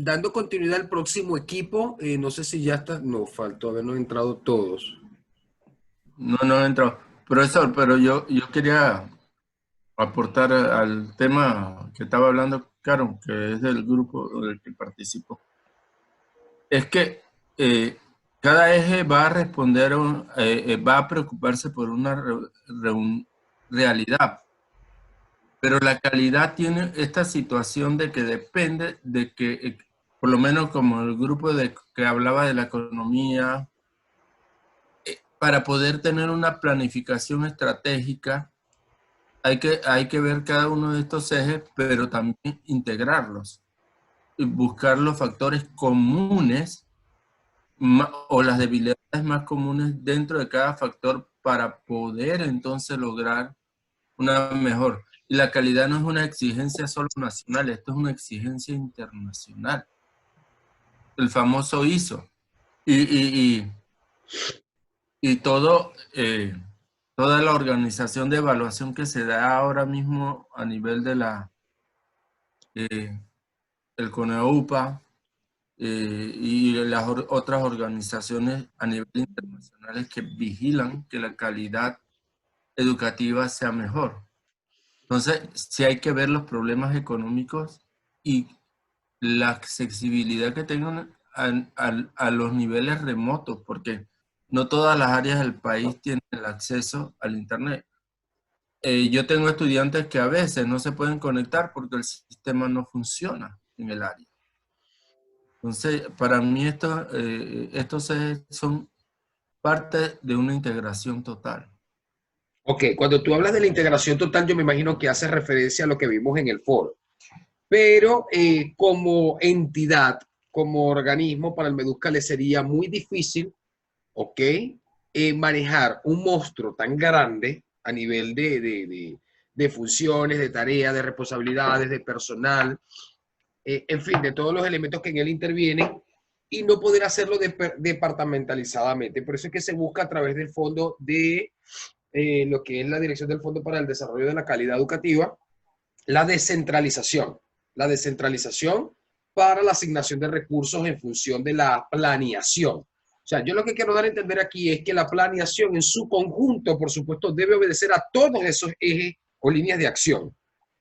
Dando continuidad al próximo equipo, no sé si ya está, no, faltó habernos entrado todos. No entró. Profesor, pero yo quería aportar al tema que estaba hablando Caro, que es del grupo del que participo. Es que cada eje va a responder, va a preocuparse por una realidad, pero la calidad tiene esta situación de que depende de que, por lo menos como el grupo que hablaba de la economía, para poder tener una planificación estratégica, hay que ver cada uno de estos ejes, pero también integrarlos y buscar los factores comunes o las debilidades más comunes dentro de cada factor para poder entonces lograr una mejor. Y la calidad no es una exigencia solo nacional, esto es una exigencia internacional. El famoso ISO. Y, y, y, y todo, toda la organización de evaluación que se da ahora mismo a nivel de eh, el CONEUPA, y las otras organizaciones a nivel internacionales que vigilan que la calidad educativa sea mejor. Entonces, sí hay que ver los problemas económicos y la accesibilidad que tengan a los niveles remotos, porque no todas las áreas del país tienen el acceso al Internet. Yo tengo estudiantes que a veces no se pueden conectar porque el sistema no funciona en el área. Entonces, para mí estos ejes son parte de una integración total. Ok, cuando tú hablas de la integración total, yo me imagino que hace referencia a lo que vimos en el foro. Pero como entidad, como organismo, para el Medusca le sería muy difícil, ¿ok? Manejar un monstruo tan grande a nivel de funciones, de tareas, de responsabilidades, de personal, en fin, de todos los elementos que en él intervienen y no poder hacerlo departamentalizadamente. Por eso es que se busca a través del fondo de lo que es la Dirección del Fondo para el Desarrollo de la Calidad Educativa, la descentralización. La descentralización para la asignación de recursos en función de la planeación. O sea, yo lo que quiero dar a entender aquí es que la planeación en su conjunto, por supuesto, debe obedecer a todos esos ejes o líneas de acción.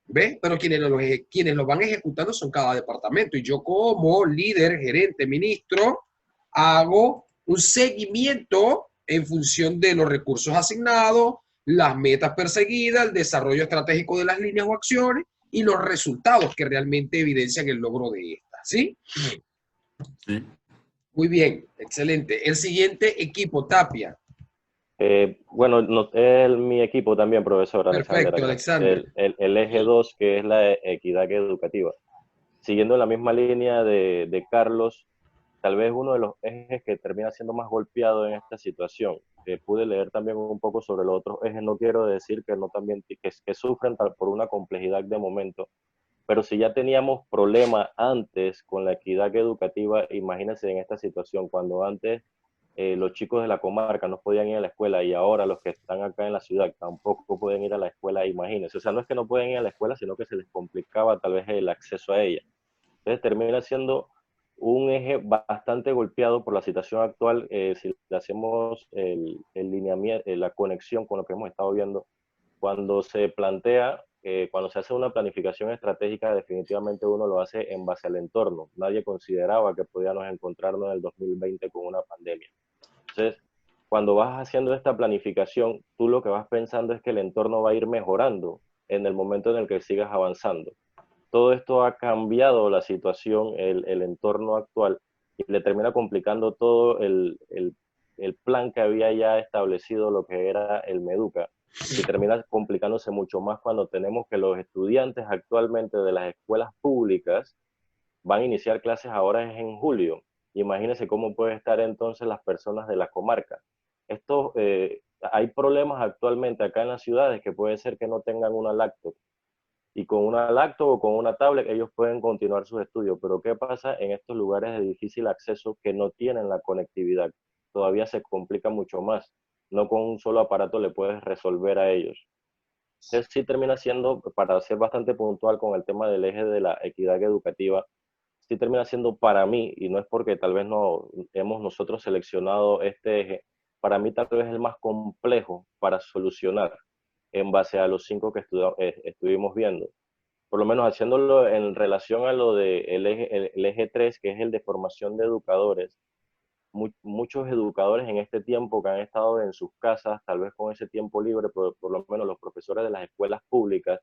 ¿Ves? Pero quienes lo van ejecutando son cada departamento. Y yo como líder, gerente, ministro, hago un seguimiento en función de los recursos asignados, las metas perseguidas, el desarrollo estratégico de las líneas o acciones y los resultados que realmente evidencian el logro de estas. ¿Sí? ¿Sí? Muy bien, excelente. El siguiente equipo, Tapia. Bueno, no, mi equipo también, profesor Alexander, Perfecto, acá. Alexander. El eje 2 que es la equidad educativa. Siguiendo la misma línea de Carlos, tal vez uno de los ejes que termina siendo más golpeado en esta situación. Pude leer también un poco sobre los otros ejes, no quiero decir que no también que sufren por una complejidad de momento, pero si ya teníamos problemas antes con la equidad educativa, imagínense en esta situación, cuando antes los chicos de la comarca no podían ir a la escuela y ahora los que están acá en la ciudad tampoco pueden ir a la escuela, imagínense. O sea, no es que no pueden ir a la escuela, sino que se les complicaba tal vez el acceso a ella. Entonces termina siendo un eje bastante golpeado por la situación actual. Si le hacemos el lineamiento, la conexión con lo que hemos estado viendo, cuando se plantea, cuando se hace una planificación estratégica, definitivamente uno lo hace en base al entorno. Nadie consideraba que podíamos encontrarnos en el 2020 con una pandemia. Entonces, cuando vas haciendo esta planificación, tú lo que vas pensando es que el entorno va a ir mejorando en el momento en el que sigas avanzando. Todo esto ha cambiado la situación, el entorno actual, y le termina complicando todo el plan que había ya establecido lo que era el Meduca, y termina complicándose mucho más cuando tenemos que los estudiantes actualmente de las escuelas públicas van a iniciar clases ahora es en julio. Imagínense cómo puede estar entonces las personas de la comarca. Esto, hay problemas actualmente acá en las ciudades que puede ser que no tengan una laptop, y con una laptop o con una tablet ellos pueden continuar sus estudios. Pero ¿qué pasa en estos lugares de difícil acceso que no tienen la conectividad? Todavía se complica mucho más. No con un solo aparato le puedes resolver a ellos. Entonces sí termina siendo, para ser bastante puntual con el tema del eje de la equidad educativa, sí termina siendo para mí, y no es porque tal vez no hemos nosotros seleccionado este eje, para mí tal vez el más complejo para solucionar en base a los 5 que estuvimos viendo. Por lo menos haciéndolo en relación a lo de el eje 3, que es el de formación de educadores. Muchos educadores en este tiempo que han estado en sus casas, tal vez con ese tiempo libre, por lo menos los profesores de las escuelas públicas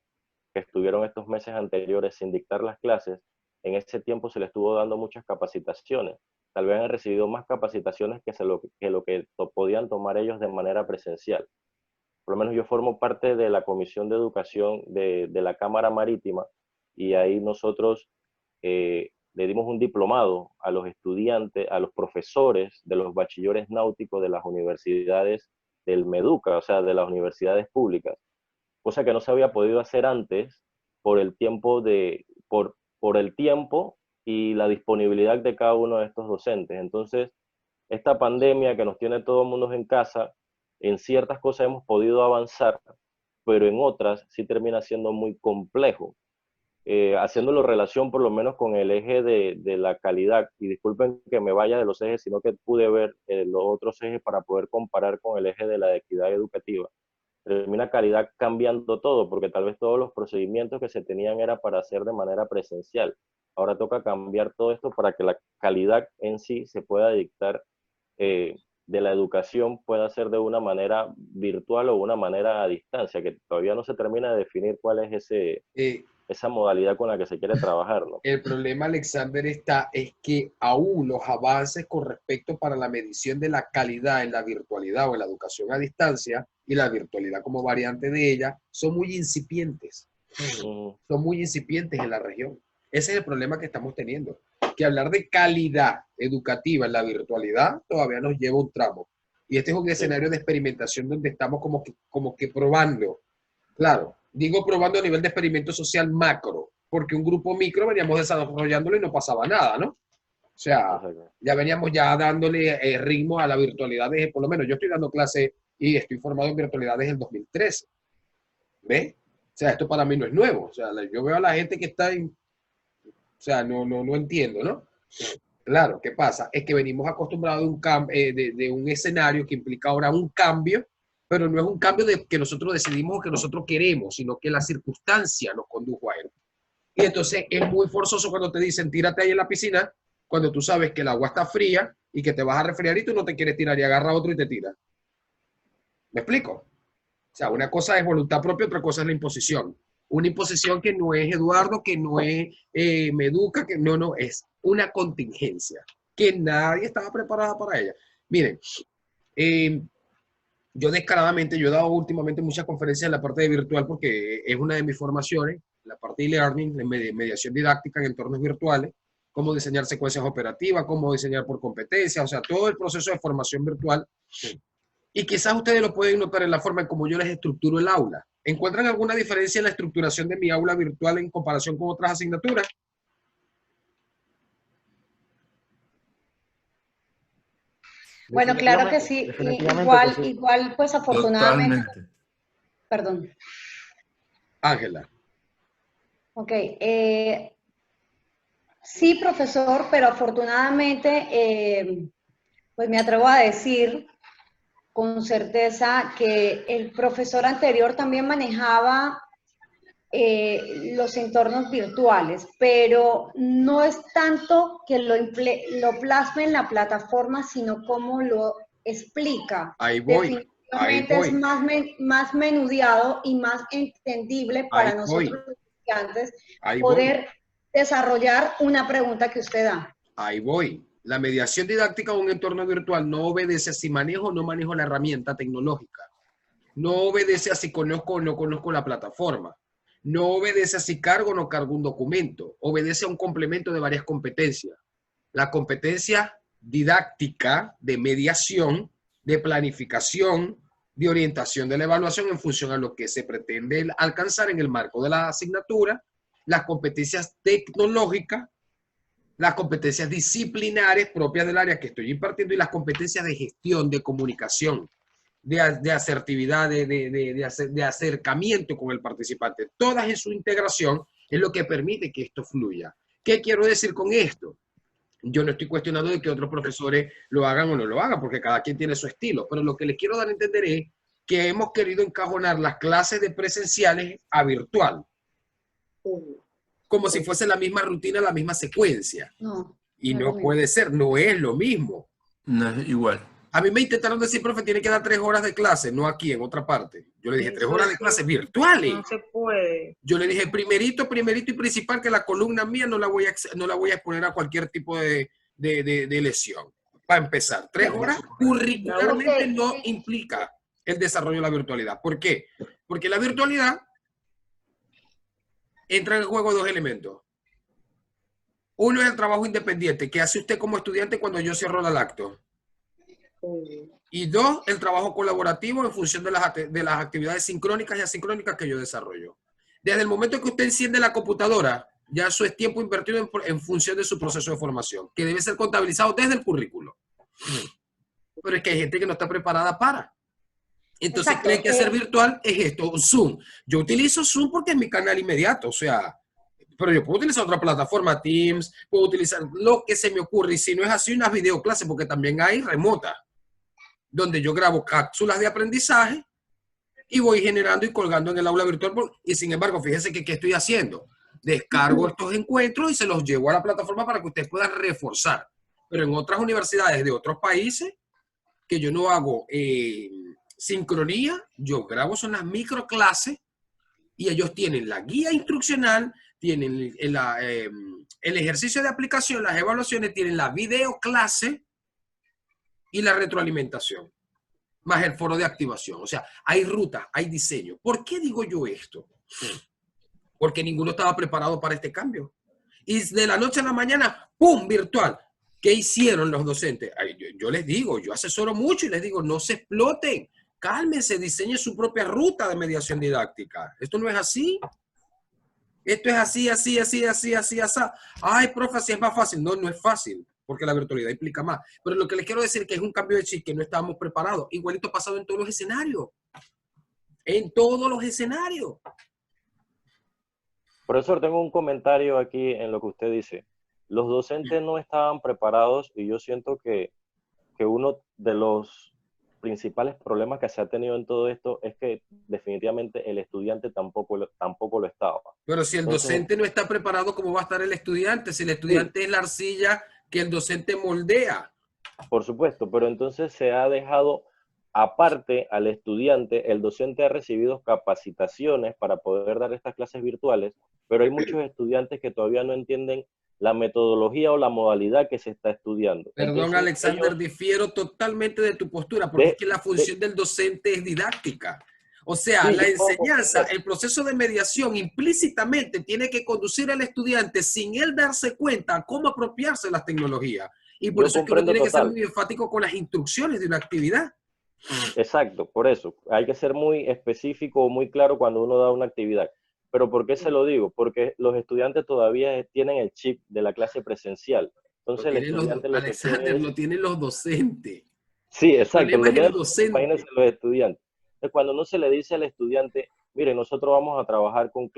que estuvieron estos meses anteriores sin dictar las clases, en ese tiempo se les estuvo dando muchas capacitaciones. Tal vez han recibido más capacitaciones que lo que podían tomar ellos de manera presencial. Por lo menos yo formo parte de la Comisión de Educación de la Cámara Marítima, y ahí nosotros le dimos un diplomado a los estudiantes, a los profesores de los bachilleres náuticos de las universidades del MEDUCA, o sea, de las universidades públicas, cosa que no se había podido hacer antes por el tiempo, por el tiempo y la disponibilidad de cada uno de estos docentes. Entonces, esta pandemia que nos tiene todo el mundo en casa, en ciertas cosas hemos podido avanzar, pero en otras sí termina siendo muy complejo. Haciéndolo relación por lo menos con el eje de la calidad, y disculpen que me vaya de los ejes, sino que pude ver los otros ejes para poder comparar con el eje de la equidad educativa. Termina calidad cambiando todo, porque tal vez todos los procedimientos que se tenían era para hacer de manera presencial. Ahora toca cambiar todo esto para que la calidad en sí se pueda dictar, de la educación pueda ser de una manera virtual o una manera a distancia, que todavía no se termina de definir cuál es esa modalidad con la que se quiere trabajar, ¿no? El problema, Alexander, es que aún los avances con respecto para la medición de la calidad en la virtualidad o en la educación a distancia y la virtualidad como variante de ella son muy incipientes. Son muy incipientes en la región. Ese es el problema que estamos teniendo. Que hablar de calidad educativa en la virtualidad todavía nos lleva un tramo. Y este es un escenario de experimentación donde estamos como que probando. Claro, digo probando a nivel de experimento social macro, porque un grupo micro veníamos desarrollándolo y no pasaba nada, ¿no? O sea, ya veníamos ya dándole ritmo a la virtualidad desde, por lo menos yo estoy dando clase y estoy formado en virtualidad desde el 2013. ¿Ves? O sea, esto para mí no es nuevo. O sea, yo veo a la gente que está en... O sea, no entiendo, ¿no? Claro, ¿qué pasa? Es que venimos acostumbrados de un escenario que implica ahora un cambio, pero no es un cambio de que nosotros decidimos o que nosotros queremos, sino que la circunstancia nos condujo a él. Y entonces es muy forzoso cuando te dicen tírate ahí en la piscina, cuando tú sabes que el agua está fría y que te vas a resfriar y tú no te quieres tirar y agarra a otro y te tira. ¿Me explico? O sea, una cosa es voluntad propia, otra cosa es la imposición. Una imposición que no es Eduardo, que no es Meduca, que no, es una contingencia, que nadie estaba preparado para ella. Miren, yo descaradamente, yo he dado últimamente muchas conferencias en la parte de virtual porque es una de mis formaciones, la parte de e-learning, de mediación didáctica en entornos virtuales, cómo diseñar secuencias operativas, cómo diseñar por competencias, o sea, todo el proceso de formación virtual. Y quizás ustedes lo pueden notar en la forma en cómo yo les estructuro el aula. ¿Encuentran alguna diferencia en la estructuración de mi aula virtual en comparación con otras asignaturas? Bueno, claro que sí. Igual, pues afortunadamente. Totalmente. Perdón. Ángela. Ok. Sí, profesor, pero afortunadamente, pues me atrevo a decir con certeza que el profesor anterior también manejaba los entornos virtuales, pero no es tanto que lo plasme en la plataforma, sino cómo lo explica. Ahí voy. Definitivamente es más menudeado y más entendible para nosotros los estudiantes poder desarrollar una pregunta que usted da. Ahí voy. La mediación didáctica en un entorno virtual no obedece a si manejo o no manejo la herramienta tecnológica. No obedece a si conozco o no conozco la plataforma. No obedece a si cargo o no cargo un documento. Obedece a un complemento de varias competencias. La competencia didáctica de mediación, de planificación, de orientación de la evaluación en función a lo que se pretende alcanzar en el marco de la asignatura. Las competencias tecnológicas, las competencias disciplinares propias del área que estoy impartiendo y las competencias de gestión, de comunicación, de asertividad, de acercamiento con el participante. Todas en su integración es lo que permite que esto fluya. ¿Qué quiero decir con esto? Yo no estoy cuestionando de que otros profesores lo hagan o no lo hagan, porque cada quien tiene su estilo, pero lo que les quiero dar a entender es que hemos querido encajonar las clases de presenciales a virtual, como si fuese la misma rutina, la misma secuencia. No, Y no es no lo puede ser, no es lo mismo. No es igual. A mí me intentaron decir, profe, tiene que dar 3 horas de clase, no aquí, en otra parte. Yo le dije, 3 horas de clase virtuales. No se puede. Yo le dije, primerito y principal, que la columna mía no la voy a exponer a cualquier tipo de lesión. Para empezar, 3 horas curricularmente no implica el desarrollo de la virtualidad. ¿Por qué? Porque la virtualidad entra en el juego 2 elementos. Uno es el trabajo independiente que hace usted como estudiante cuando yo cierro la lacto. Y 2, el trabajo colaborativo en función de las actividades sincrónicas y asincrónicas que yo desarrollo. Desde el momento que usted enciende la computadora, ya eso es tiempo invertido en función de su proceso de formación, que debe ser contabilizado desde el currículo. Pero es que hay gente que no está preparada para. Entonces, Exacto. cree que hacer virtual es esto, Zoom. Yo utilizo Zoom porque es mi canal inmediato, o sea, pero yo puedo utilizar otra plataforma, Teams, puedo utilizar lo que se me ocurre, y si no es así, unas videoclases, porque también hay remotas, donde yo grabo cápsulas de aprendizaje y voy generando y colgando en el aula virtual. Y sin embargo, fíjense que ¿qué estoy haciendo? Descargo estos encuentros y se los llevo a la plataforma para que ustedes puedan reforzar. Pero en otras universidades de otros países, que yo no hago sincronía, yo grabo son las microclases y ellos tienen la guía instruccional, tienen el ejercicio de aplicación, las evaluaciones, tienen la videoclase y la retroalimentación, más el foro de activación. O sea, hay ruta, hay diseño. ¿Por qué digo yo esto? Porque ninguno estaba preparado para este cambio. Y de la noche a la mañana, ¡pum!, virtual. ¿Qué hicieron los docentes? Yo les digo, yo asesoro mucho y les digo, no se exploten, cálmense, diseñen su propia ruta de mediación didáctica. Esto no es así. Esto es así, así, así, así, así, así. Ay, profe, así es más fácil. No, no es fácil, porque la virtualidad implica más. Pero lo que les quiero decir es que es un cambio de chip que no estábamos preparados. Igualito ha pasado en todos los escenarios. En todos los escenarios. Profesor, tengo un comentario aquí en lo que usted dice. Los docentes no estaban preparados y yo siento que uno de los principales problemas que se ha tenido en todo esto es que definitivamente el estudiante tampoco lo estaba. Pero si el docente no está preparado, ¿cómo va a estar el estudiante? Si el estudiante es la arcilla que el docente moldea. Por supuesto, pero entonces se ha dejado aparte al estudiante, el docente ha recibido capacitaciones para poder dar estas clases virtuales, pero hay muchos estudiantes que todavía no entienden la metodología o la modalidad que se está estudiando. Perdón, Entonces, Alexander, difiero totalmente de tu postura, porque es que la función del docente es didáctica. O sea, sí, la enseñanza, el proceso de mediación implícitamente tiene que conducir al estudiante sin él darse cuenta cómo apropiarse de las tecnologías. Y por eso es que uno tiene que ser muy enfático con las instrucciones de una actividad. Exacto, por eso. Hay que ser muy específico, muy claro cuando uno da una actividad. ¿Pero por qué se lo digo? Porque los estudiantes todavía tienen el chip de la clase presencial. Entonces el estudiante Alexander, lo tienen los docentes. Sí, exacto. Lo tienen los docentes. Imagínense los estudiantes. Entonces, cuando no se le dice al estudiante, mire, nosotros vamos a trabajar con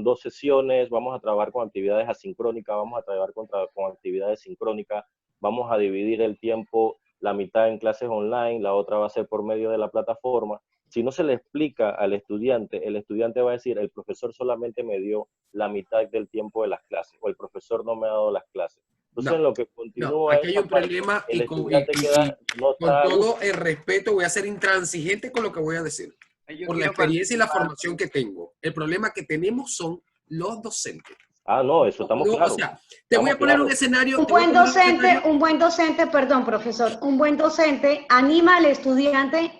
2 sesiones, vamos a trabajar con actividades asincrónicas, vamos a trabajar con actividades sincrónicas, vamos a dividir el tiempo, la mitad en clases online, la otra va a ser por medio de la plataforma. Si no se le explica al estudiante, el estudiante va a decir, el profesor solamente me dio la mitad del tiempo de las clases, o el profesor no me ha dado las clases. Entonces, en lo que continúa... aquí hay un problema y con todo el respeto voy a ser intransigente con lo que voy a decir. Por la experiencia y la formación que tengo. El problema que tenemos son los docentes. Ah, no, eso estamos claros. O sea, te voy a poner un escenario. Un buen docente, perdón, profesor, un buen docente anima al estudiante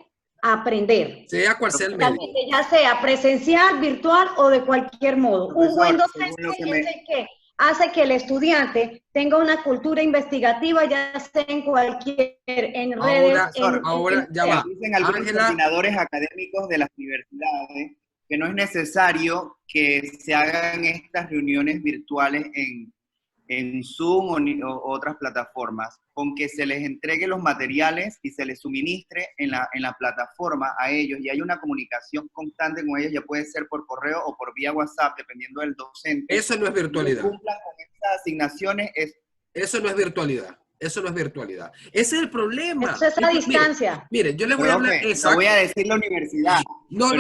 a aprender. Sea cual sea el medio. Ya sea presencial, virtual o de cualquier modo. Un buen docente es el que hace que el estudiante tenga una cultura investigativa, ya sea en cualquier, en redes. Ahora ya va. Dicen algunos coordinadores académicos de las universidades que no es necesario que se hagan estas reuniones virtuales en Zoom o otras plataformas, con que se les entregue los materiales y se les suministre en la plataforma a ellos y hay una comunicación constante con ellos, ya puede ser por correo o por vía WhatsApp, dependiendo del docente. Eso no es virtualidad. Que cumplan con estas asignaciones Eso no es virtualidad. Eso no es virtualidad. Ese es el problema. Eso es a distancia. Miren, yo les voy a hablar. No voy a decir la universidad. No.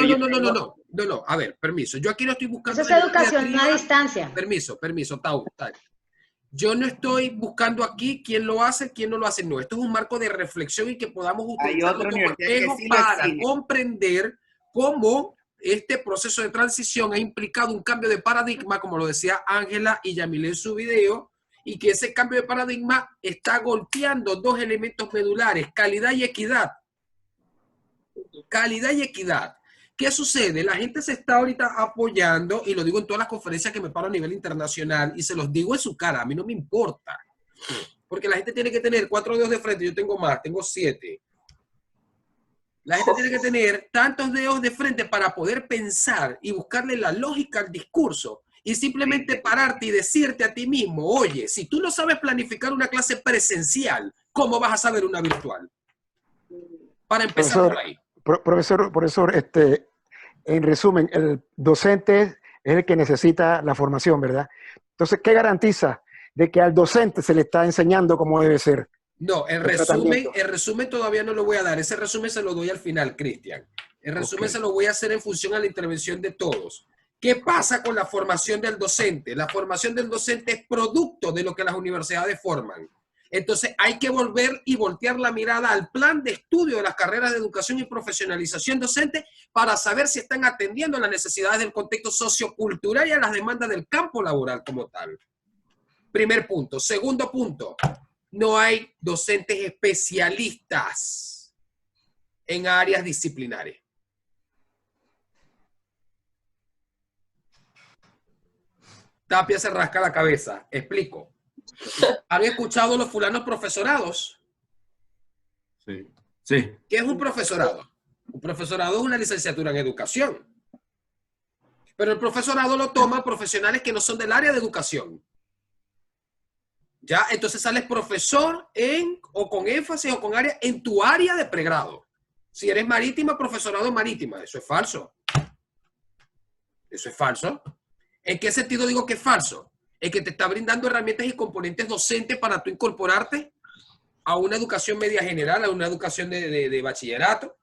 A ver, permiso. Yo aquí no estoy buscando. Eso es educación a distancia. Permiso, Tau. Yo no estoy buscando aquí quién lo hace, quién no lo hace. No, esto es un marco de reflexión y que podamos utilizarlo como espejo para comprender cómo este proceso de transición ha implicado un cambio de paradigma, como lo decía Ángela y Yamile en su video, y que ese cambio de paradigma está golpeando dos elementos medulares, calidad y equidad. Calidad y equidad. ¿Qué sucede? La gente se está ahorita apoyando, y lo digo en todas las conferencias que me paro a nivel internacional, y se los digo en su cara, a mí no me importa. Porque la gente tiene que tener 4 dedos de frente, yo tengo más, tengo 7. La gente tiene que tener tantos dedos de frente para poder pensar y buscarle la lógica al discurso. Y simplemente pararte y decirte a ti mismo, oye, si tú no sabes planificar una clase presencial, ¿cómo vas a saber una virtual? Para empezar por ahí. Profesor, en resumen, el docente es el que necesita la formación, ¿verdad? Entonces, ¿qué garantiza de que al docente se le está enseñando cómo debe ser? No, el resumen todavía no lo voy a dar. Ese resumen se lo doy al final, Cristian. El resumen se lo voy a hacer en función a la intervención de todos. ¿Qué pasa con la formación del docente? La formación del docente es producto de lo que las universidades forman. Entonces hay que volver y voltear la mirada al plan de estudio de las carreras de educación y profesionalización docente para saber si están atendiendo las necesidades del contexto sociocultural y a las demandas del campo laboral como tal. Primer punto. Segundo punto. No hay docentes especialistas en áreas disciplinares. Tapia se rasca la cabeza. Explico. ¿Han escuchado los fulanos profesorados? Sí. ¿Qué es un profesorado? Un profesorado es una licenciatura en educación. Pero el profesorado lo toman profesionales que no son del área de educación. ¿Ya? Entonces sales profesor o con énfasis o con área en tu área de pregrado. Si eres marítima, profesorado en marítima. Eso es falso. Eso es falso. ¿En qué sentido digo que es falso? Es que te está brindando herramientas y componentes docentes para tú incorporarte a una educación media general, a una educación de bachillerato,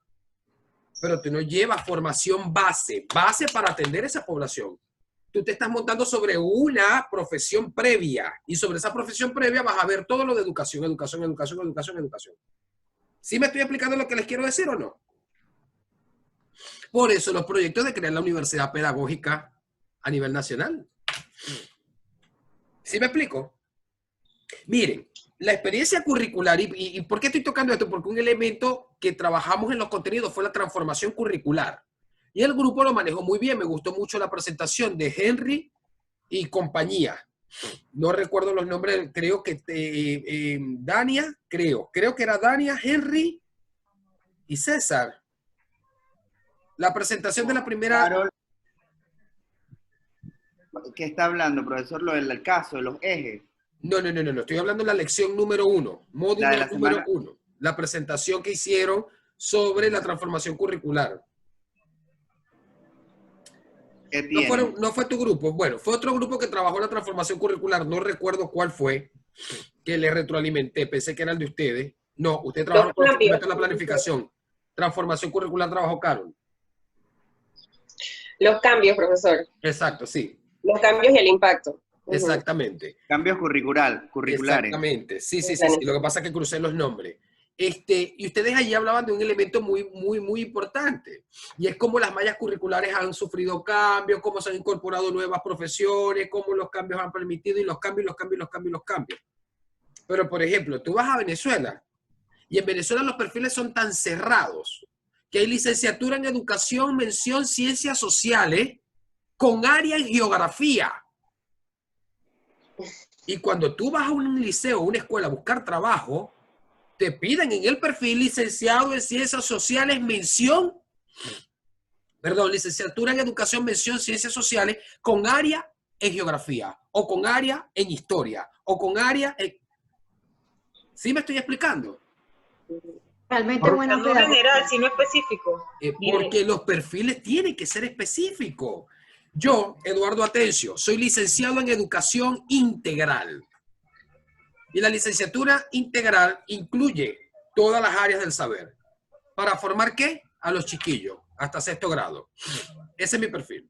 pero tú no llevas formación base para atender esa población. Tú te estás montando sobre una profesión previa y sobre esa profesión previa vas a ver todo lo de educación. ¿Sí me estoy explicando lo que les quiero decir o no? Por eso los proyectos de crear la universidad pedagógica a nivel nacional. ¿Sí me explico? Miren, la experiencia curricular, y ¿por qué estoy tocando esto? Porque un elemento que trabajamos en los contenidos fue la transformación curricular. Y el grupo lo manejó muy bien. Me gustó mucho la presentación de Henry y compañía. No recuerdo los nombres, creo que Dania, creo que era Dania, Henry y César. La presentación de la primera... Carol, ¿qué está hablando, profesor? Lo del caso, de los ejes. No. Estoy hablando de la lección número 1, módulo número 1. La presentación que hicieron sobre la transformación curricular. No fue tu grupo. Bueno, fue otro grupo que trabajó la transformación curricular. No recuerdo cuál fue que le retroalimenté. Pensé que era el de ustedes. No, usted trabajó con la planificación. Transformación curricular trabajó Carol. Los cambios, profesor. Exacto, sí. Los cambios y el impacto. Exactamente. Cambios curriculares. Exactamente. Sí. Lo que pasa es que crucé los nombres. Y ustedes allí hablaban de un elemento muy importante. Y es cómo las mallas curriculares han sufrido cambios, cómo se han incorporado nuevas profesiones, cómo los cambios han permitido y los cambios. Pero, por ejemplo, tú vas a Venezuela y en Venezuela los perfiles son tan cerrados que hay licenciatura en educación, mención ciencias sociales con área en geografía. Y cuando tú vas a un liceo o una escuela a buscar trabajo, te piden en el perfil licenciado en ciencias sociales, licenciatura en educación, mención ciencias sociales con área en geografía, o con área en historia, o con área en... ¿Sí me estoy explicando? Realmente buena No pedagogía. general, sino específico. Porque los perfiles tienen que ser específicos. Yo, Eduardo Atencio, soy licenciado en Educación Integral. Y la licenciatura integral incluye todas las áreas del saber. ¿Para formar qué? A los chiquillos, hasta 6º grado. Ese es mi perfil.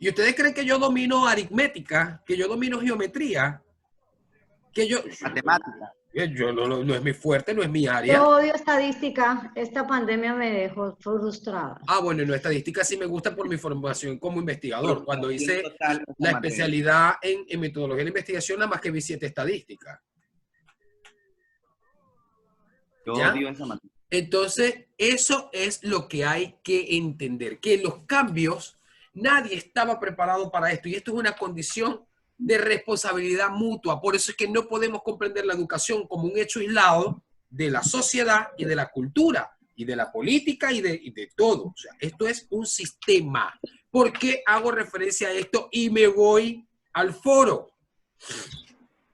¿Y ustedes creen que yo domino aritmética, que yo domino geometría? Que yo... Matemática. No es mi fuerte, no es mi área. Yo odio estadística. Esta pandemia me dejó frustrada. Ah, bueno, en estadística sí me gusta por mi formación como investigador. Cuando hice Total, esa la materia. especialidad en metodología de la investigación, nada más que vi 7 estadísticas. Yo ¿Ya? odio esa materia. Entonces, eso es lo que hay que entender, que los cambios, nadie estaba preparado para esto, y esto es una condición de responsabilidad mutua. Por eso es que no podemos comprender la educación como un hecho aislado de la sociedad y de la cultura, y de la política y de todo. O sea, esto es un sistema. ¿Por qué hago referencia a esto y me voy al foro?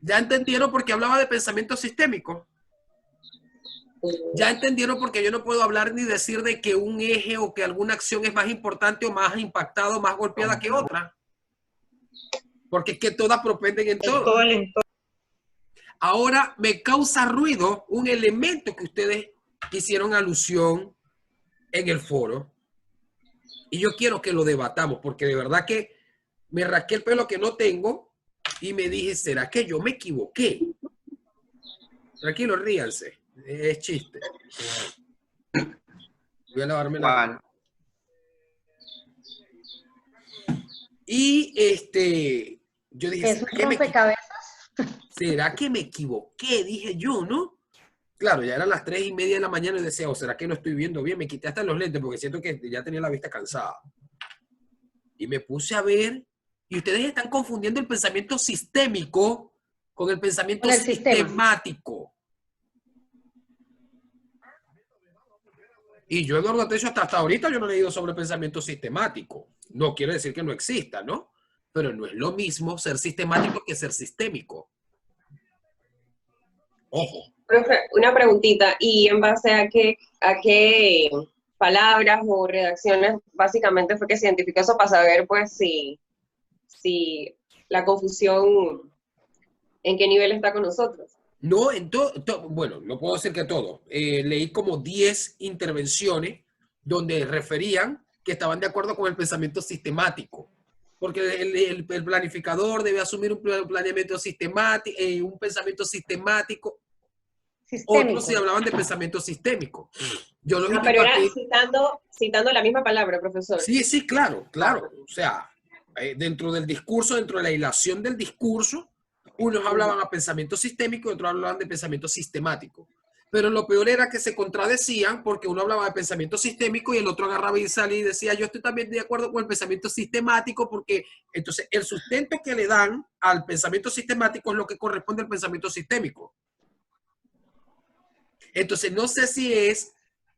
¿Ya entendieron por qué hablaba de pensamiento sistémico? Ya entendieron por qué yo no puedo hablar ni decir de que un eje o que alguna acción es más importante o más impactada o más golpeada que otra. Porque es que todas propenden en todo. Todo el entorno. Ahora me causa ruido un elemento que ustedes hicieron alusión en el foro. Y yo quiero que lo debatamos, porque de verdad que me rasqué el pelo que no tengo y me dije, ¿será que yo me equivoqué? Tranquilo, ríanse. Es chiste. Voy a lavarme la mano. Y yo dije, Es un rompecabezas. ¿será que me equivoqué? Dije yo, ¿no? Claro, ya eran las 3:30 de la mañana y decía, oh, ¿será que no estoy viendo bien? Me quité hasta los lentes porque siento que ya tenía la vista cansada. Y me puse a ver, y ustedes están confundiendo el pensamiento sistémico con el pensamiento Con el sistema. sistemático. Y yo, Eduardo Atencio, hasta ahorita yo no he leído sobre pensamiento sistemático. No quiere decir que no exista, ¿no? Pero no es lo mismo ser sistemático que ser sistémico. Ojo. Profe, una preguntita, ¿y en base a qué palabras o redacciones básicamente fue que se identificó eso para saber, pues, si la confusión en qué nivel está con nosotros? No, bueno, no puedo decir que todo. Leí como 10 intervenciones donde referían que estaban de acuerdo con el pensamiento sistemático. Porque el planificador debe asumir un planeamiento sistemático, un pensamiento sistemático. Sistémico. Otros sí hablaban de pensamiento sistémico. Yo los Pero era compartí. citando la misma palabra, profesor. Sí, claro. O sea, dentro del discurso, dentro de la hilación del discurso, unos hablaban a pensamiento sistémico y otros hablaban de pensamiento sistemático. Pero lo peor era que se contradecían porque uno hablaba de pensamiento sistémico y el otro agarraba y salía y decía, yo estoy también de acuerdo con el pensamiento sistemático, porque entonces el sustento que le dan al pensamiento sistemático es lo que corresponde al pensamiento sistémico. Entonces no sé si es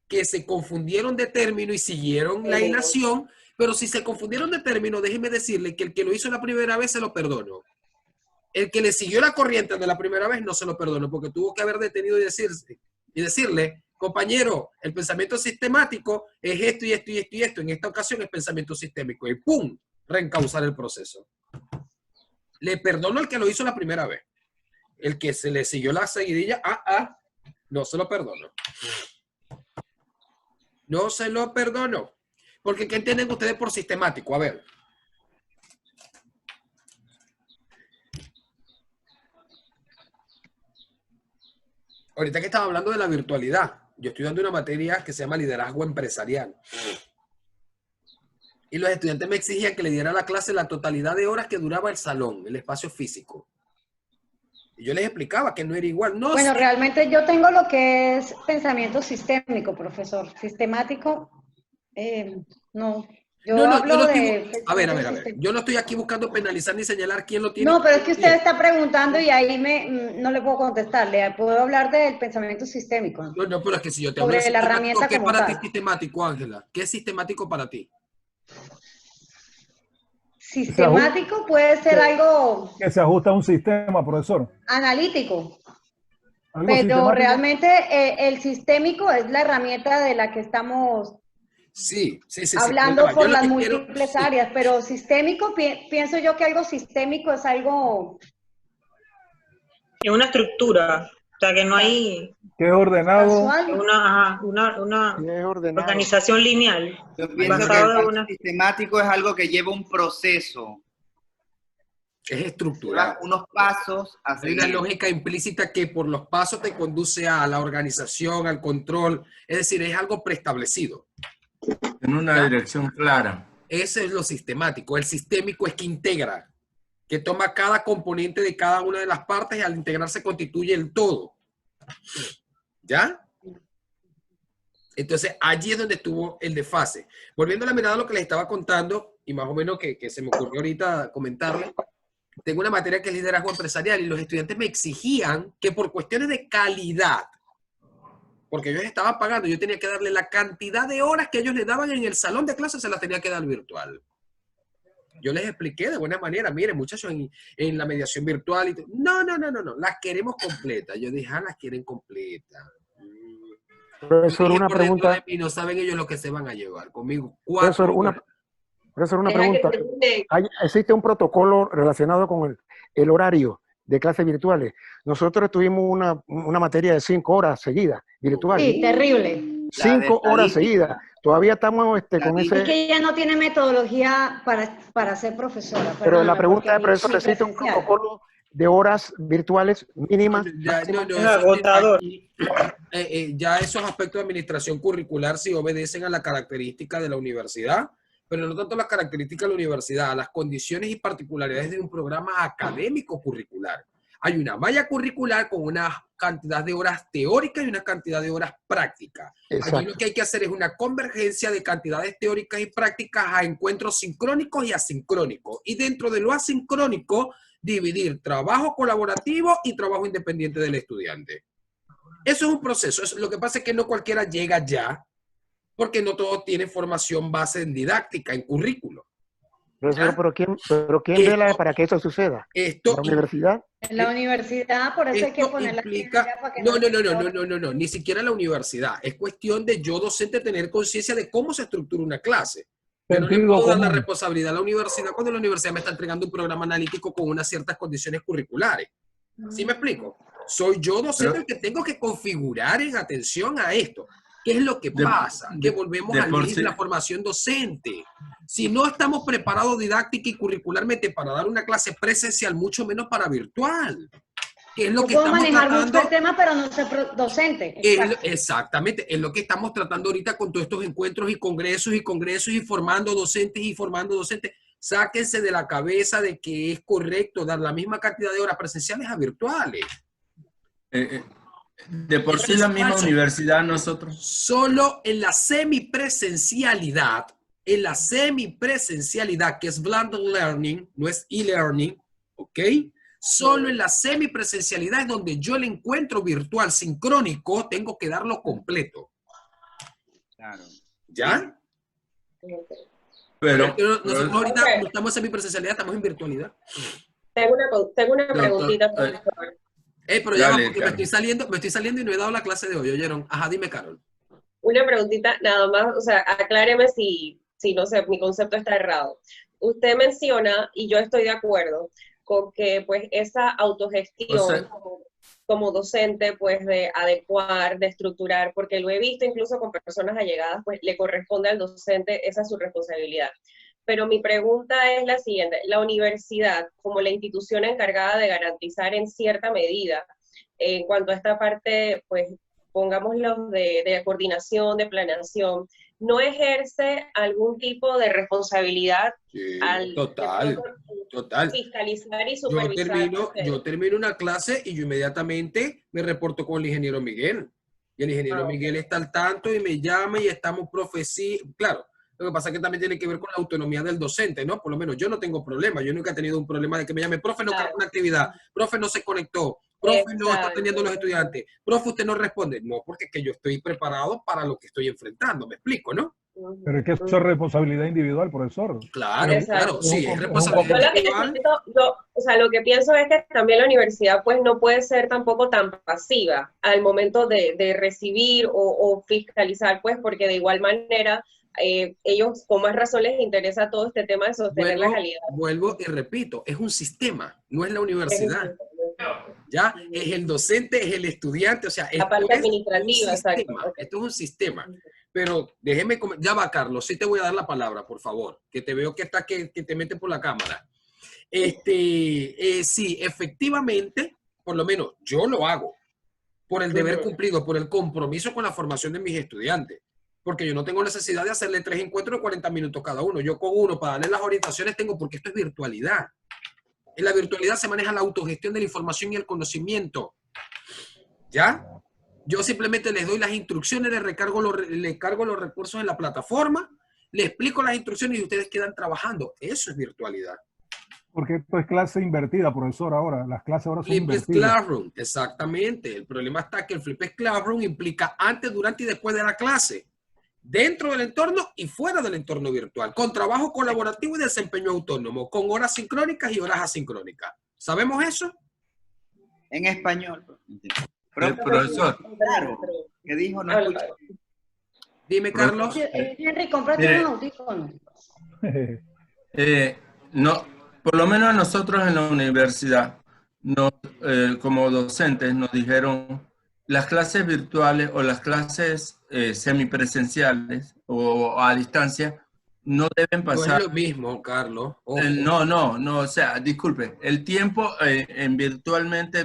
que se confundieron de término y siguieron la hilación, pero si se confundieron de término, déjeme decirle que el que lo hizo la primera vez se lo perdono. El que le siguió la corriente de la primera vez no se lo perdono, porque tuvo que haber detenido y decirle, compañero, el pensamiento sistemático es esto y esto y esto y esto. En esta ocasión es pensamiento sistémico. Y ¡pum! Reencauzar el proceso. Le perdono al que lo hizo la primera vez. El que se le siguió la seguidilla, no se lo perdono. No se lo perdono. Porque ¿qué entienden ustedes por sistemático? A ver. Ahorita que estaba hablando de la virtualidad, yo estoy dando una materia que se llama liderazgo empresarial. Y los estudiantes me exigían que le diera a la clase la totalidad de horas que duraba el salón, el espacio físico. Y yo les explicaba que no era igual. No, Bueno, sí. realmente yo tengo lo que es pensamiento sistémico, profesor. Sistemático, no. Yo hablo de... A ver. Yo no estoy aquí buscando penalizar ni señalar quién lo tiene. No, pero es que usted está preguntando y ahí no le puedo contestar. Le puedo hablar del pensamiento sistémico. No, pero es que si yo te hablo de Sobre la herramienta sistemático, ¿qué es como para ti tal. sistemático, Ángela? ¿Qué es sistemático para ti? Sistemático puede ser algo Que se ajusta a un sistema, profesor. analítico, Algo pero sistemático. realmente el sistémico es la herramienta de la que estamos Sí. hablando Yo por lo las que quiero- múltiples sí. áreas, pero sistémico, pienso yo que algo sistémico es algo Es una estructura, o sea que no hay Que es ordenado. casual. una Y es ordenado. organización lineal. Yo pienso que Basado en el una- sistemático es algo que lleva un proceso, Es lleva estructural. unos pasos a Hay una seguir. lógica implícita que por los pasos te conduce a la organización, al control. Es decir, es algo preestablecido. En una dirección clara. Ese es lo sistemático. El sistémico es que integra, que toma cada componente de cada una de las partes y al integrarse constituye el todo. ¿Ya? Entonces, allí es donde estuvo el desfase. Volviendo a la mirada a lo que les estaba contando, y más o menos que se me ocurrió ahorita comentarles, tengo una materia que es liderazgo empresarial y los estudiantes me exigían que por cuestiones de calidad, porque ellos estaban pagando, yo tenía que darle la cantidad de horas que ellos le daban en el salón de clases, se las tenía que dar virtual. Yo les expliqué de buena manera, miren muchachos, en la mediación virtual, no, las queremos completas. Yo dije, las quieren completas. Profesor, Dije, una por dentro pregunta. de mí, no saben ellos lo que se van a llevar conmigo. Profesor, 4 horas. una Deja que pregunta. termine. ¿Existe un protocolo relacionado con el horario de clases virtuales? Nosotros tuvimos una materia de 5 horas seguidas, virtual. Sí, terrible. 5 horas estadística. seguidas. Todavía estamos con Es Es ese... que ella no tiene metodología para ser profesora. Pero la perdóname, pregunta es, porque profesor, mi ¿existe un presencial. protocolo de horas virtuales mínimas? No, Es eso agotador. ya esos aspectos de administración curricular sí obedecen a la característica de la universidad, pero no tanto las características de la universidad, a las condiciones y particularidades de un programa académico curricular. Hay una malla curricular con una cantidad de horas teóricas y una cantidad de horas prácticas. Allí Exacto. lo que hay que hacer es una convergencia de cantidades teóricas y prácticas a encuentros sincrónicos y asincrónicos. Y dentro de lo asincrónico, dividir trabajo colaborativo y trabajo independiente del estudiante. Eso es un proceso. Lo que pasa es que no cualquiera llega ya, porque no todos tienen formación base en didáctica, en currículo. Profesor, ¿Ya? pero ¿quién vela para que eso suceda? Esto ¿La universidad? En la universidad, por eso hay que Esto poner la implica, ciencia para que no, ni siquiera la universidad. Es cuestión de yo, docente, tener conciencia de cómo se estructura una clase. Yo no le Sentido puedo dar la común. responsabilidad a la universidad cuando la universidad me está entregando un programa analítico con unas ciertas condiciones curriculares. ¿Sí me explico? Soy yo, docente, el que tengo que configurar en atención a esto. ¿Qué es lo que pasa? Que volvemos al inicio de la formación docente. Si no estamos preparados didáctica y curricularmente para dar una clase presencial, mucho menos para virtual. Que es lo yo que puedo estamos manejar mucho tratando. el tema, pero no ser docente. Exacto. Exactamente, es lo que estamos tratando ahorita con todos estos encuentros y congresos y formando docentes y formando docentes. Sáquense de la cabeza de que es correcto dar la misma cantidad de horas presenciales a virtuales. De por sí la misma universidad nosotros. Solo en la semipresencialidad, que es blended learning, no es e-learning, ¿ok? Solo en la semipresencialidad es donde yo el encuentro virtual sincrónico tengo que darlo completo. Claro. ¿Ya? Pero Nosotros ahorita Ok. no estamos en semipresencialidad, estamos en virtualidad. Tengo una Doctor, preguntita, profesor. Pero ya va, Dale, porque me Carol. estoy saliendo y no he dado la clase de hoy, ¿oyeron? Ajá, dime, Carol. Una preguntita nada más, o sea, acláreme si no sé, mi concepto está errado. Usted menciona, y yo estoy de acuerdo, con que pues esa autogestión O sea, como docente, pues de adecuar, de estructurar, porque lo he visto incluso con personas allegadas, pues le corresponde al docente, esa es su responsabilidad. Pero mi pregunta es la siguiente, la universidad, como la institución encargada de garantizar en cierta medida, en cuanto a esta parte, pues pongámoslo de coordinación, de planeación, ¿no ejerce algún tipo de responsabilidad Sí, al total. fiscalizar y supervisar? Yo termino una clase y yo inmediatamente me reporto con el ingeniero Miguel. Y el ingeniero Miguel está al tanto y me llama y estamos claro, lo que pasa es que también tiene que ver con la autonomía del docente, ¿no? Por lo menos yo no tengo problema. Yo nunca he tenido un problema de que me llame, profe, no cargó una actividad, profe, no se conectó, profe, no está atendiendo a los estudiantes, profe, usted no responde. No, porque es que yo estoy preparado para lo que estoy enfrentando, ¿me explico, no? Pero es que eso es responsabilidad individual, profesor. Claro, Exacto. claro, sí, es un responsabilidad Yo lo que individual. siento, o sea, lo que pienso es que también la universidad pues no puede ser tampoco tan pasiva al momento de recibir o fiscalizar, pues porque de igual manera ellos con más razón les interesa todo este tema de sostener la calidad. Vuelvo y repito, es un sistema, no es la Es universidad. un- ¿Ya? Es el docente, es el estudiante, o sea, La esto parte es un administrativa, exacto. sistema, esto es un sistema. Pero déjeme, ya va, Carlos, sí te voy a dar la palabra, por favor, que te veo que está, que te mete por la cámara. Sí, efectivamente, por lo menos yo lo hago, por el deber cumplido, por el compromiso con la formación de mis estudiantes, porque yo no tengo necesidad de hacerle 3 encuentros de 40 minutos cada uno. Yo con uno, para darle las orientaciones, tengo, porque esto es virtualidad. En la virtualidad se maneja la autogestión de la información y el conocimiento. ¿Ya? Yo simplemente les doy las instrucciones, les cargo los recursos en la plataforma, les explico las instrucciones y ustedes quedan trabajando. Eso es virtualidad. Porque esto es clase invertida, profesor, ahora. Las clases ahora son Flipped invertidas. Classroom, exactamente. El problema está que el Flipped Classroom implica antes, durante y después de la clase, dentro del entorno y fuera del entorno virtual, con trabajo colaborativo y desempeño autónomo, con horas sincrónicas y horas asincrónicas. ¿Sabemos eso? En español. Profesor. Claro, que dijo no escucho. Dime, Carlos. Henry, cómprate un audífono. No, por lo menos nosotros en la universidad, como docentes, nos dijeron las clases virtuales o las clases semipresenciales o a distancia no deben pasar. No es lo mismo, Carlos. No, o sea, disculpe, el tiempo en virtualmente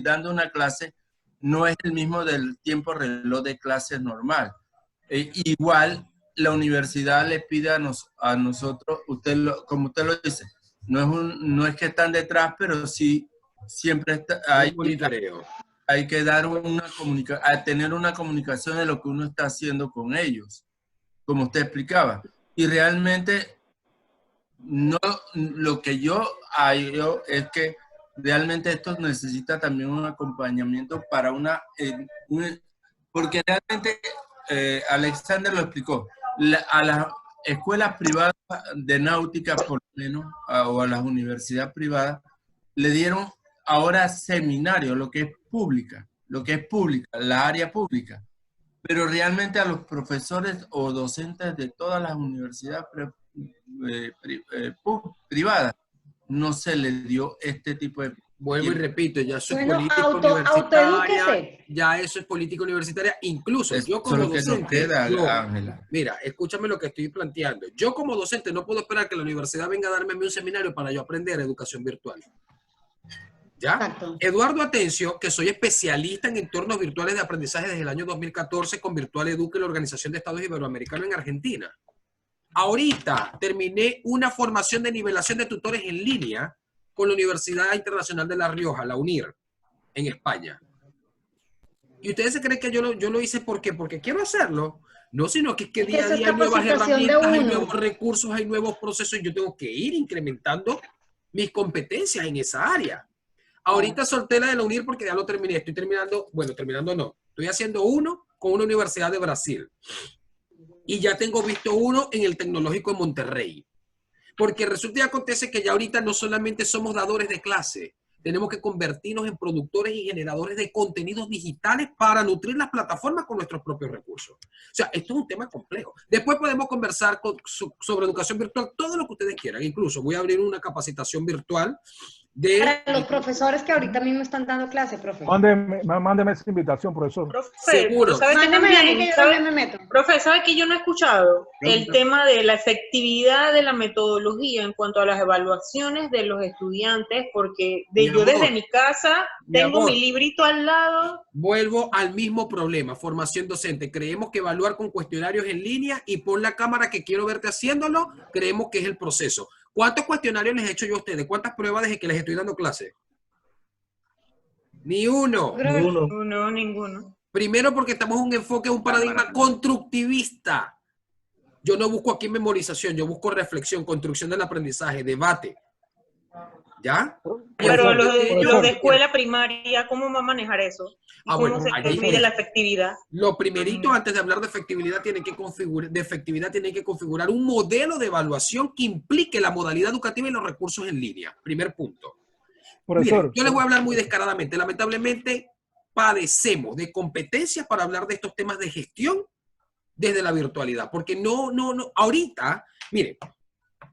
dando una clase no es el mismo del tiempo reloj de clases normal. Igual la universidad le pide a nosotros, como usted lo dice, no es que están detrás, pero sí siempre hay que dar tener una comunicación de lo que uno está haciendo con ellos, como usted explicaba. Y realmente lo que yo hallo es que realmente esto necesita también un acompañamiento para porque realmente Alexander lo explicó, a las escuelas privadas de náutica, por lo menos, o a las universidades privadas, le dieron ahora seminarios, lo que es pública, la área pública. Pero realmente a los profesores o docentes de todas las universidades privadas no se les dio este tipo de... Vuelvo y repito, ya eso es Bueno, política universitaria, autoedúquese. ya eso es política universitaria, incluso yo como Eso es lo que docente, nos queda, Ángela. mira, escúchame lo que estoy planteando. Yo como docente no puedo esperar que la universidad venga a darme un seminario para yo aprender educación virtual. ¿Ya? Exacto. Eduardo Atencio, que soy especialista en entornos virtuales de aprendizaje desde el año 2014 con Virtual Educa y la Organización de Estados Iberoamericanos en Argentina. Ahorita terminé una formación de nivelación de tutores en línea con la Universidad Internacional de La Rioja, la UNIR, en España. ¿Y ustedes se creen que yo lo hice por qué? Porque quiero hacerlo. No, sino que es que día a día hay nuevas herramientas, hay nuevos recursos, hay nuevos procesos y yo tengo que ir incrementando mis competencias en esa área. Ahorita solté la de la UNIR porque ya lo terminé. Estoy terminando, bueno, terminando no. Estoy haciendo uno con una universidad de Brasil. Y ya tengo visto uno en el Tecnológico de Monterrey. Porque resulta y acontece que ya ahorita no solamente somos dadores de clase, tenemos que convertirnos en productores y generadores de contenidos digitales para nutrir las plataformas con nuestros propios recursos. O sea, esto es un tema complejo. Después podemos conversar sobre educación virtual, todo lo que ustedes quieran. Incluso voy a abrir una capacitación virtual para los profesores que ahorita mismo están dando clase, profe. Mándeme esa invitación, profesor. Seguro. ¿Sabe que profe, ¿sabe que yo no he escuchado el tema de la efectividad de la metodología en cuanto a las evaluaciones de los estudiantes? Porque yo desde mi casa tengo mi librito al lado. Vuelvo al mismo problema, formación docente. Creemos que evaluar con cuestionarios en línea y pon la cámara que quiero verte haciéndolo, creemos que es el proceso. ¿Cuántos cuestionarios les he hecho yo a ustedes? ¿Cuántas pruebas desde que les estoy dando clase? Ni uno. Ninguno. Primero porque estamos en un enfoque, un paradigma constructivista. Yo no busco aquí memorización, yo busco reflexión, construcción del aprendizaje, debate. ¿Ya? Pero los de escuela primaria, ¿cómo va a manejar eso? ¿Cómo se mide la efectividad? Lo primerito, antes de hablar de efectividad, tienen que configurar un modelo de evaluación que implique la modalidad educativa y los recursos en línea. Primer punto. Profesor, Miren, yo les voy a hablar muy descaradamente. Lamentablemente, padecemos de competencias para hablar de estos temas de gestión desde la virtualidad. Porque ahorita, miren,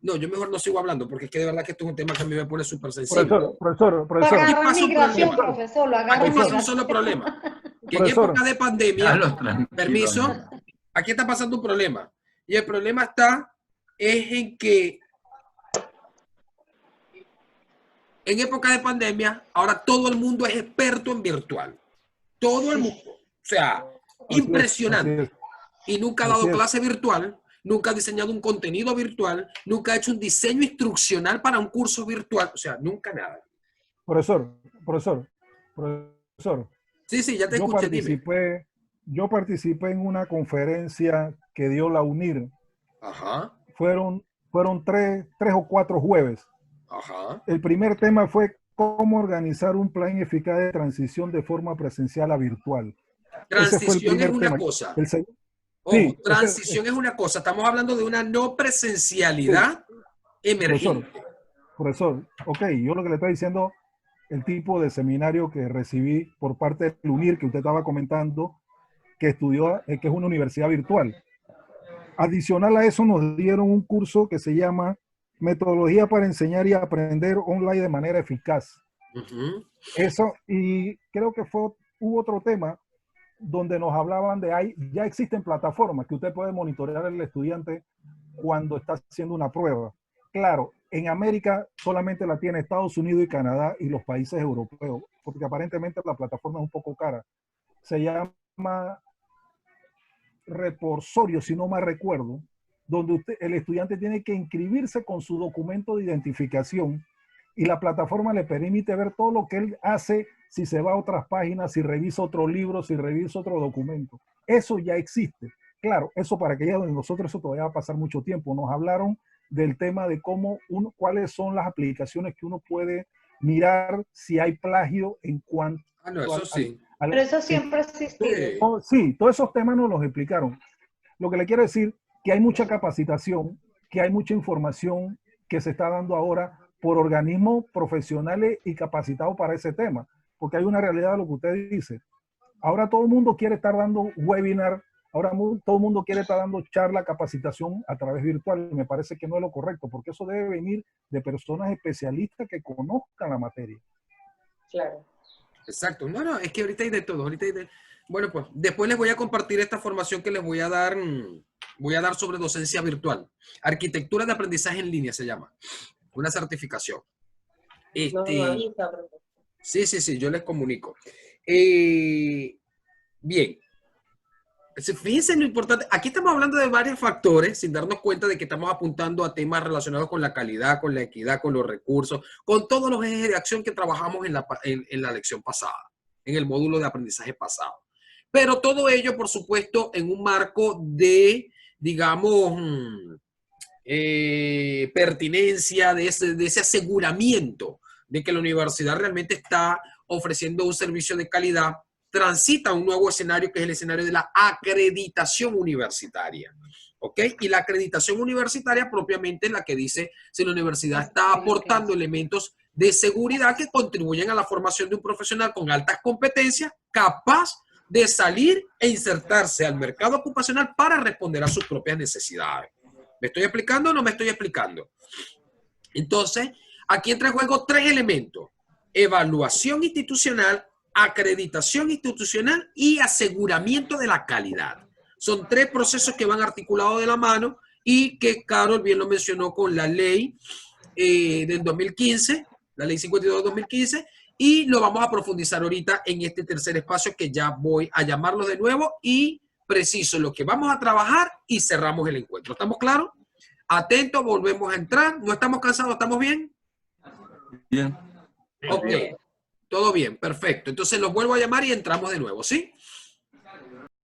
no, yo mejor no sigo hablando porque es que de verdad que esto es un tema que a mí me pone súper sensible. Profesor. Aquí pasa un solo problema. Que en época de pandemia, permiso, aquí está pasando un problema. Y el problema es en que en época de pandemia, ahora todo el mundo es experto en virtual. Todo el mundo. O sea, impresionante. Y nunca ha dado clase virtual. Nunca ha diseñado un contenido virtual, nunca ha hecho un diseño instruccional para un curso virtual, o sea, nunca nada. Profesor. Sí, ya te escuché, dime. Yo participé en una conferencia que dio la UNIR. Ajá. Fueron tres o cuatro jueves. Ajá. El primer tema fue cómo organizar un plan eficaz de transición de forma presencial a virtual. Transición es una cosa. Ojo, transición es una cosa. Estamos hablando de una no presencialidad emergente. Profesor, ok, yo lo que le estoy diciendo, el tipo de seminario que recibí por parte del UNIR que usted estaba comentando, que estudió, que es una universidad virtual. Adicional a eso nos dieron un curso que se llama Metodología para enseñar y aprender online de manera eficaz. Eso, y creo que hubo otro tema donde nos hablaban ya existen plataformas que usted puede monitorear al estudiante cuando está haciendo una prueba. Claro, en América solamente la tiene Estados Unidos y Canadá y los países europeos, porque aparentemente la plataforma es un poco cara. Se llama Reposorio, si no mal recuerdo, donde el estudiante tiene que inscribirse con su documento de identificación y la plataforma le permite ver todo lo que él hace, si se va a otras páginas, si revisa otro libro, si revisa otro documento. Eso ya existe. Claro, eso para aquellos de nosotros eso todavía va a pasar mucho tiempo. Nos hablaron del tema de cuáles son las aplicaciones que uno puede mirar si hay plagio en cuanto eso sí. Pero eso siempre ha existido. Sí, todos esos temas nos los explicaron. Lo que le quiero decir que hay mucha capacitación, que hay mucha información que se está dando ahora por organismos profesionales y capacitados para ese tema, porque hay una realidad de lo que usted dice. Ahora todo el mundo quiere estar dando webinar, ahora todo el mundo quiere estar dando charla, capacitación a través virtual. Me parece que no es lo correcto, porque eso debe venir de personas especialistas que conozcan la materia. Claro. Exacto. No, es que ahorita hay de todo. Bueno, pues después les voy a compartir esta formación que les voy a dar sobre docencia virtual. Arquitectura de aprendizaje en línea se llama. Una certificación. Sí, yo les comunico. Bien. Fíjense lo importante. Aquí estamos hablando de varios factores sin darnos cuenta de que estamos apuntando a temas relacionados con la calidad, con la equidad, con los recursos, con todos los ejes de acción que trabajamos en la lección pasada, en el módulo de aprendizaje pasado. Pero todo ello, por supuesto, en un marco de, digamos, pertinencia, de ese aseguramiento de que la universidad realmente está ofreciendo un servicio de calidad, transita un nuevo escenario que es el escenario de la acreditación universitaria. ¿Ok? Y la acreditación universitaria propiamente es la que dice si la universidad está aportando elementos de seguridad que contribuyen a la formación de un profesional con altas competencias, capaz de salir e insertarse al mercado ocupacional para responder a sus propias necesidades. ¿Me estoy explicando o no me estoy explicando? Entonces, aquí entra en juego tres elementos: evaluación institucional, acreditación institucional y aseguramiento de la calidad. Son tres procesos que van articulados de la mano y que Carol bien lo mencionó con la ley del 2015, la ley 52 del 2015, y lo vamos a profundizar ahorita en este tercer espacio que ya voy a llamarlo de nuevo y preciso lo que vamos a trabajar y cerramos el encuentro. ¿Estamos claros? Atentos, volvemos a entrar. ¿No estamos cansados? ¿Estamos bien? Bien. Ok. Todo bien, perfecto. Entonces los vuelvo a llamar y entramos de nuevo, ¿sí?